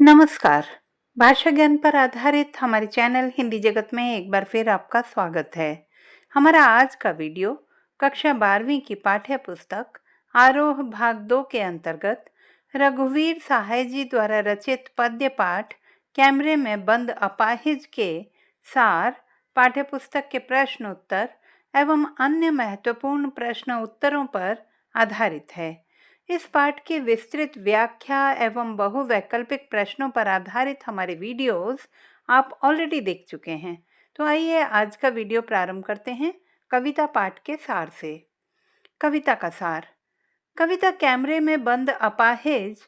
नमस्कार। भाषा ज्ञान पर आधारित हमारे चैनल हिंदी जगत में एक बार फिर आपका स्वागत है। हमारा आज का वीडियो कक्षा 12वीं की पाठ्य पुस्तक आरोह भाग 2 के अंतर्गत रघुवीर सहाय जी द्वारा रचित पद्य पाठ कैमरे में बंद अपाहिज के सार, पाठ्य पुस्तक के प्रश्न उत्तर एवं अन्य महत्वपूर्ण प्रश्न उत्तरों पर आधारित है। इस पाठ की विस्तृत व्याख्या एवं बहुवैकल्पिक प्रश्नों पर आधारित हमारे वीडियोस आप ऑलरेडी देख चुके हैं। तो आइए आज का वीडियो प्रारंभ करते हैं कविता पाठ के सार से। कविता का सार। कविता कैमरे में बंद अपाहिज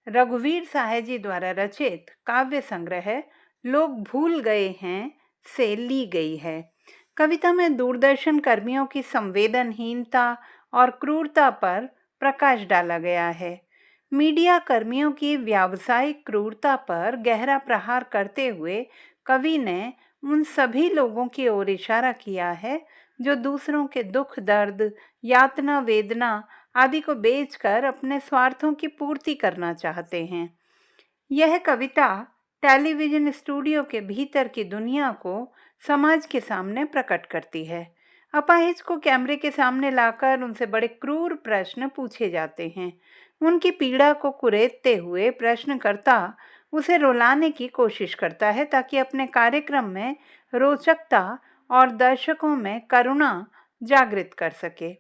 रघुवीर सहाय जी द्वारा रचित काव्य संग्रह लोग भूल गए हैं से ली गई है। कविता में दूरदर्शन कर्मियों की संवेदनहीनता और क्रूरता पर प्रकाश डाला गया है। मीडिया कर्मियों की व्यावसायिक क्रूरता पर गहरा प्रहार करते हुए कवि ने उन सभी लोगों की ओर इशारा किया है जो दूसरों के दुख दर्द, यातना, वेदना आदि को बेचकर अपने स्वार्थों की पूर्ति करना चाहते हैं। यह कविता टेलीविजन स्टूडियो के भीतर की दुनिया को समाज के सामने प्रकट करती है। अपाहिज को कैमरे के सामने लाकर उनसे बड़े क्रूर प्रश्न पूछे जाते हैं। उनकी पीड़ा को कुरेदते हुए प्रश्नकर्ता उसे रुलाने की कोशिश करता है ताकि अपने कार्यक्रम में रोचकता और दर्शकों में करुणा जागृत कर सके।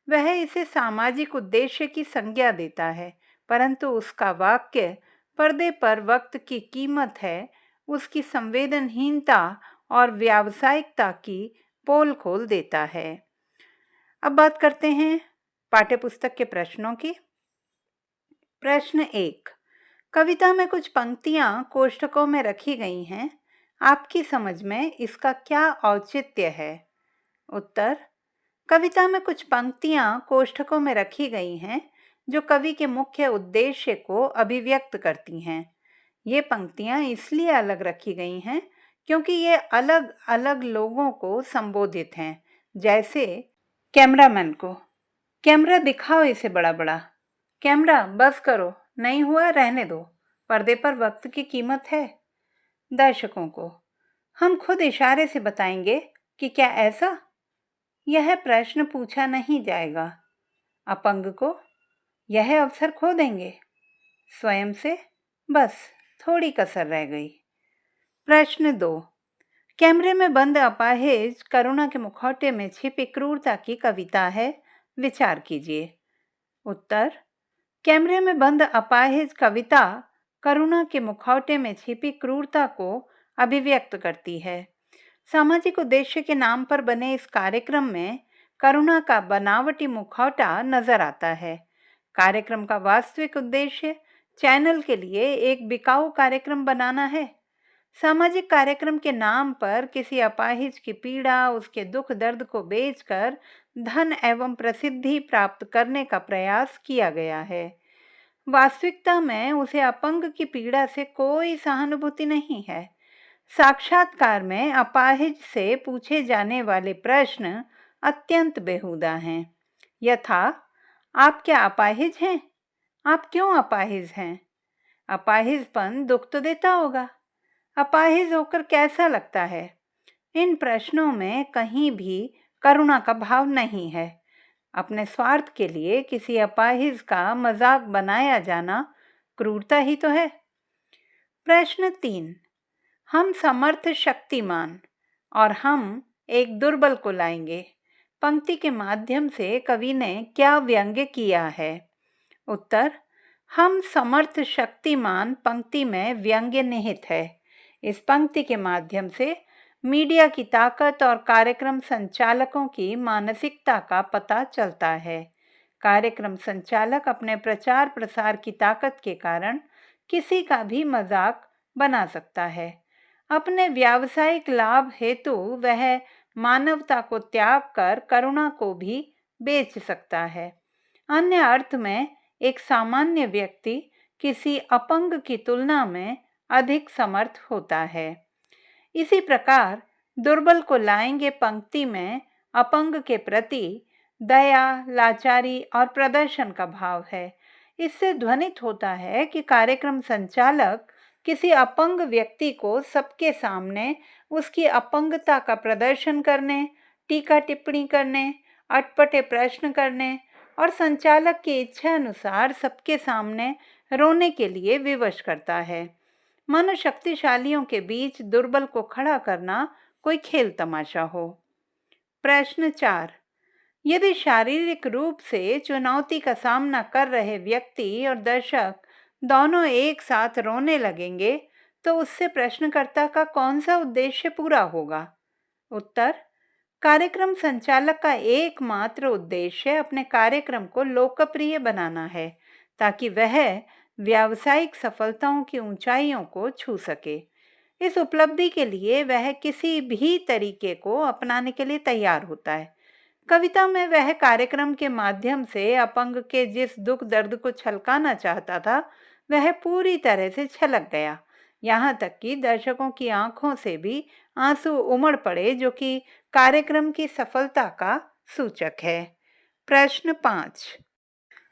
वह इसे सामाजिक उद्देश्य की संज्ञा देता है, परंतु उसका वाक्य पर्दे पर वक्त की कीमत है उसकी संवेदनहीनता और व्यावसायिकता की पोल खोल देता है। अब बात करते हैं पाठ्यपुस्तक के प्रश्नों की। प्रश्न 1। कविता में कुछ पंक्तियां कोष्ठकों में रखी गई हैं। आपकी समझ में इसका क्या औचित्य है? उत्तर। कविता में कुछ पंक्तियां कोष्ठकों में रखी गई हैं जो कवि के मुख्य उद्देश्य को अभिव्यक्त करती हैं। ये पंक्तियां इसलिए अलग रखी गई हैं क्योंकि ये अलग अलग लोगों को संबोधित हैं। जैसे कैमरामैन को, कैमरा दिखाओ इसे बड़ा बड़ा, कैमरा बस करो, नहीं हुआ रहने दो, पर्दे पर वक्त की कीमत है। दर्शकों को, हम खुद इशारे से बताएंगे कि क्या ऐसा? यह प्रश्न पूछा नहीं जाएगा। अपंग को, यह अवसर खो देंगे। स्वयं से, बस थोड़ी कसर रह गई। प्रश्न 2। कैमरे में बंद अपाहिज करुणा के मुखौटे में छिपी क्रूरता की कविता है, विचार कीजिए। उत्तर। कैमरे में बंद अपाहिज कविता करुणा के मुखौटे में छिपी क्रूरता को अभिव्यक्त करती है। सामाजिक उद्देश्य के नाम पर बने इस कार्यक्रम में करुणा का बनावटी मुखौटा नजर आता है। कार्यक्रम का वास्तविक उद्देश्य चैनल के लिए एक बिकाऊ कार्यक्रम बनाना है। सामाजिक कार्यक्रम के नाम पर किसी अपाहिज की पीड़ा, उसके दुख दर्द को बेचकर धन एवं प्रसिद्धि प्राप्त करने का प्रयास किया गया है। वास्तविकता में उसे अपंग की पीड़ा से कोई सहानुभूति नहीं है। साक्षात्कार में अपाहिज से पूछे जाने वाले प्रश्न अत्यंत बेहुदा हैं। यथा, आप क्या अपाहिज हैं? आप क्यों अपाहिज हैं? अपाहिजपन दुख तो देता होगा। अपाहिज होकर कैसा लगता है? इन प्रश्नों में कहीं भी करुणा का भाव नहीं है। अपने स्वार्थ के लिए किसी अपाहिज का मजाक बनाया जाना क्रूरता ही तो है। प्रश्न 3। हम समर्थ शक्तिमान और हम एक दुर्बल को लाएंगे। पंक्ति के माध्यम से कवि ने क्या व्यंग्य किया है? उत्तर। हम समर्थ शक्तिमान पंक्ति में व्यंग्य निहित है। इस पंक्ति के माध्यम से मीडिया की ताकत और कार्यक्रम संचालकों की मानसिकता का पता चलता है। कार्यक्रम संचालक अपने प्रचार प्रसार की ताकत के कारण किसी का भी मजाक बना सकता है। अपने व्यावसायिक लाभ हेतु वह मानवता को त्याग कर करुणा को भी बेच सकता है। अन्य अर्थ में एक सामान्य व्यक्ति किसी अपंग की तुलना में अधिक समर्थ होता है। इसी प्रकार दुर्बल को लाएंगे पंक्ति में अपंग के प्रति दया, लाचारी और प्रदर्शन का भाव है। इससे ध्वनित होता है कि कार्यक्रम संचालक किसी अपंग व्यक्ति को सबके सामने उसकी अपंगता का प्रदर्शन करने, टीका टिप्पणी करने, अटपटे प्रश्न करने और संचालक की इच्छा अनुसार सबके सामने रोने के लिए विवश करता है। मानो शक्तिशालियों के बीच दुर्बल को खड़ा करना कोई खेल तमाशा हो। प्रश्न 4। यदि शारीरिक रूप से चुनौती का सामना कर रहे व्यक्ति और दर्शक दोनों एक साथ रोने लगेंगे तो उससे प्रश्नकर्ता का कौन सा उद्देश्य पूरा होगा? उत्तर: कार्यक्रम संचालक का एकमात्र उद्देश्य अपने कार्यक्रम को लोकप्रिय बनाना है ताकि वह व्यावसायिक सफलताओं की ऊंचाइयों को छू सके। इस उपलब्धि के लिए वह किसी भी तरीके को अपनाने के लिए तैयार होता है। कविता में वह कार्यक्रम के माध्यम से अपंग के जिस दुख दर्द को छलकाना चाहता था वह पूरी तरह से छलक गया। यहाँ तक कि दर्शकों की आंखों से भी आंसू उमड़ पड़े, जो कि कार्यक्रम की सफलता का सूचक है। प्रश्न 5।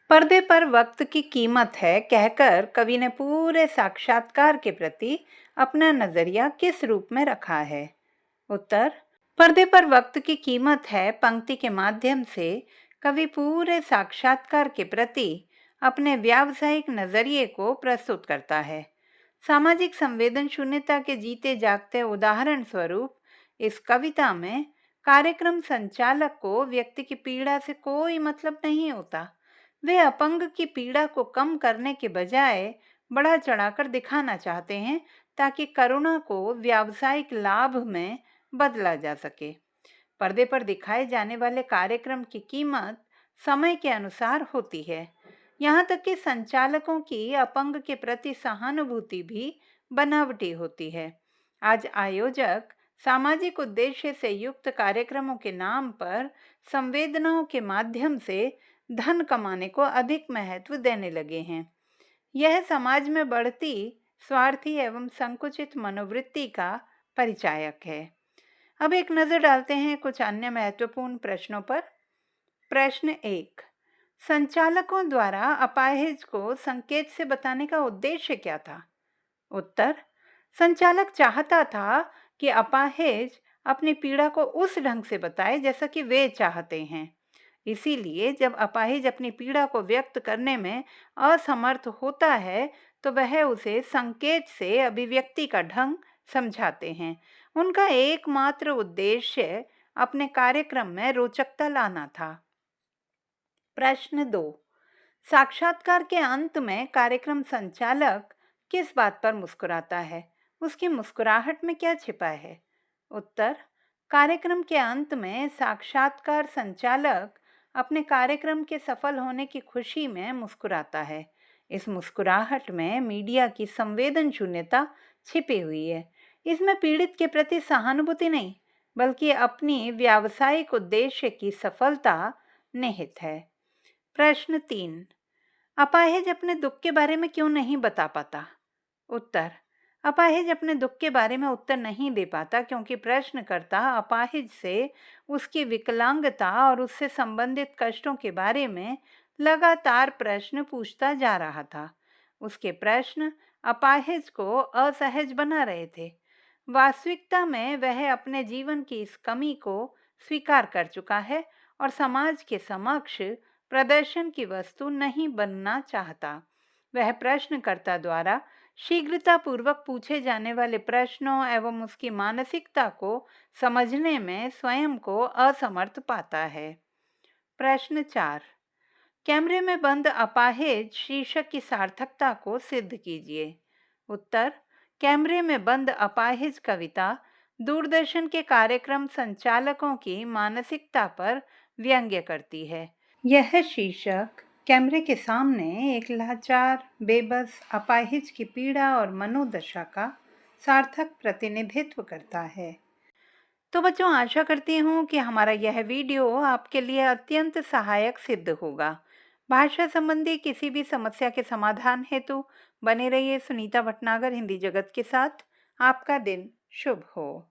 पर्दे पर वक्त की कीमत है कहकर कवि ने पूरे साक्षात्कार के प्रति अपना नजरिया किस रूप में रखा है? उत्तर: पर्दे पर वक्त की कीमत है पंक्ति के माध्यम से कवि पूरे साक्षात्कार के प्रति अपने व्यावसायिक नजरिए को प्रस्तुत करता है। सामाजिक संवेदनशीलता के जीते जागते उदाहरण स्वरूप इस कविता में कार्यक्रम संचालक को व्यक्ति की पीड़ा से कोई मतलब नहीं होता। वे अपंग की पीड़ा को कम करने के बजाय बढ़ा चढ़ाकर दिखाना चाहते हैं ताकि करुणा को व्यावसायिक लाभ में बदला जा सके। पर्दे पर दिखाए जाने वाले कार्यक्रम की कीमत समय के अनुसार होती है। यहाँ तक कि संचालकों की अपंग के प्रति सहानुभूति भी बनावटी होती है। आज आयोजक सामाजिक उद्देश्य से युक्त कार्यक्रमों के नाम पर संवेदनाओं के माध्यम से धन कमाने को अधिक महत्व देने लगे हैं। यह समाज में बढ़ती स्वार्थी एवं संकुचित मनोवृत्ति का परिचायक है। अब एक नजर डालते हैं कुछ अन्य महत्वपूर्ण प्रश्नों पर। प्रश्न 1। संचालकों द्वारा अपाहिज को संकेत से बताने का उद्देश्य क्या था? उत्तर: संचालक चाहता था कि अपाहिज अपनी पीड़ा को उस ढंग से बताए जैसा कि वे चाहते हैं। इसीलिए जब अपाहिज अपनी पीड़ा को व्यक्त करने में असमर्थ होता है तो वह उसे संकेत से अभिव्यक्ति का ढंग समझाते हैं। उनका एकमात्र उद्देश्य अपने कार्यक्रम में रोचकता लाना था। प्रश्न 2। साक्षात्कार के अंत में कार्यक्रम संचालक किस बात पर मुस्कुराता है? उसकी मुस्कुराहट में क्या छिपा है? उत्तर: कार्यक्रम के अंत में साक्षात्कार संचालक अपने कार्यक्रम के सफल होने की खुशी में मुस्कुराता है। इस मुस्कुराहट में मीडिया की संवेदनशीलता छिपी हुई है। इसमें पीड़ित के प्रति सहानुभूति नहीं बल्कि अपनी व्यावसायिक उद्देश्य की सफलता निहित है। प्रश्न 3। अपाहिज अपने दुख के बारे में क्यों नहीं बता पाता? उत्तर: अपाहिज अपने दुख के बारे में उत्तर नहीं दे पाता क्योंकि प्रश्नकर्ता अपाहिज से उसकी विकलांगता और उससे संबंधित कष्टों के बारे में लगातार प्रश्न पूछता जा रहा था। उसके प्रश्न अपाहिज को असहज बना रहे थे। वास्तविकता में वह अपने जीवन की इस कमी को स्वीकार कर चुका है और समाज के समक्ष प्रदर्शन की वस्तु नहीं बनना चाहता। वह प्रश्नकर्ता द्वारा शीघ्रतापूर्वक पूछे जाने वाले प्रश्नों एवं उसकी मानसिकता को समझने में स्वयं को असमर्थ पाता है। प्रश्न 4। कैमरे में बंद अपाहिज शीर्षक की सार्थकता को सिद्ध कीजिए। उत्तर: कैमरे में बंद अपाहिज कविता दूरदर्शन के कार्यक्रम संचालकों की मानसिकता पर व्यंग्य करती है। यह शीर्षक कैमरे के सामने एक लाचार, बेबस अपाहिज की पीड़ा और मनोदशा का सार्थक प्रतिनिधित्व करता है। तो बच्चों, आशा करती हूँ कि हमारा यह वीडियो आपके लिए अत्यंत सहायक सिद्ध होगा। भाषा संबंधी किसी भी समस्या के समाधान हेतु बने रहिए सुनीता भटनागर हिंदी जगत के साथ। आपका दिन शुभ हो।